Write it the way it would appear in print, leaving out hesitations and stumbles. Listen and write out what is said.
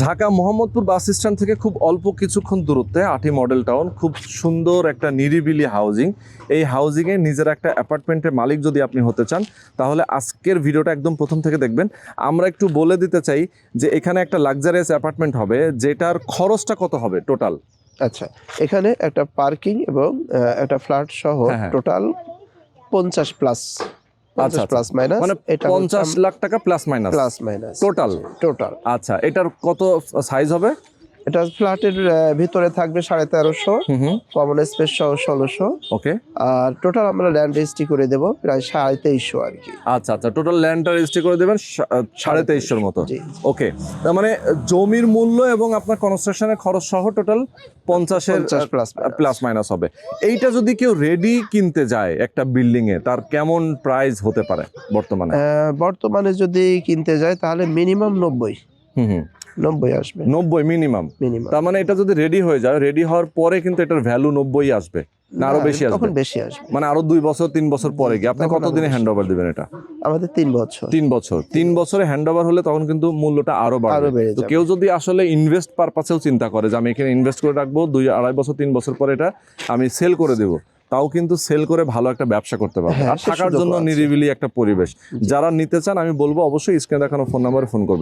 Dhaka Mohammadpur bus stand থেকে খুব অল্প কিছুক্ষণ দূরত্বে আটি মডেল টাউন, খুব সুন্দর একটা নিরিবিলি হাউজিং। এই হাউজিংয়ে নিজের একটা অ্যাপার্টমেন্টের মালিক যদি আপনি হতে চান, তাহলে আজকের ভিডিওটা একদম প্রথম থেকে দেখবেন। আমরা একটু বলে দিতে চাই যে এখানে একটা লাক্সারিয়াস অ্যাপার্টমেন্ট হবে, যেটার খরচটা কত হবে টোটাল। আচ্ছা, এখানে একটা পার্কিং এবং একটা ফ্ল্যাট সহ হ্যাঁ। টোটাল 50 প্লাস আচ্ছা, প্লাস মাইনাস, মানে এটা 50 লাখ টাকা প্লাস মাইনাস টোটাল। টোটাল। আচ্ছা, এটার কত সাইজ হবে? এটা ফ্ল্যাটের ভিতরে থাকবে 1350, কমন স্পেস সহ 1600। ওকে, আর টোটাল আমরা ল্যান্ড রেজিস্ট্রি করে দেব প্রায় 2350 আর কি। আচ্ছা আচ্ছা, টোটাল ল্যান্ডটা রেজিস্ট্রি করে দেবেন 2350 মতো। জি। ওকে, তার মানে জমির মূল্য এবং আপনার কনস্ট্রাকশনের খরচ সহ টোটাল 50 প্লাস মাইনাস হবে। এইটা যদি কেউ রেডি কিনতে যায় একটা বিল্ডিং এ, তার কেমন প্রাইস হতে পারে বর্তমানে? বর্তমানে যদি কিনতে যায় তাহলে মিনিমাম 90 আসবে। 90 মিনিমাম। মিনিমাম, তার মানে এটা যদি রেডি হয়ে যায়, রেডি হওয়ার পরে কিন্তু এটার ভ্যালু 90 আসবে না আরো বেশি আসবে? তখন বেশি আসবে, মানে আরো 2 বছর 3 বছর পরে গিয়ে আপনি কতদিনে হ্যান্ড ওভার দিবেন এটা? আমাদের 3 বছর। 3 বছরে হ্যান্ড ওভার হলে তখন কিন্তু মূল্যটা আরো বাড়বে। তো কেউ যদি আসলে ইনভেস্ট পারপাসেও চিন্তা করে যে আমি এখানে ইনভেস্ট করে রাখবো 2-2.5 বছর 3 বছর পরে এটা আমি সেল করে দেবো, তাও কিন্তু সেল করে ভালো একটা ব্যবসা করতে পারবে। আর থাকার জন্য নিরিবিলি একটা পরিবেশ। যারা নিতে চান আমি বলবো অবশ্যই স্ক্রিনে দেখানো ফোন নাম্বারে ফোন করবেন।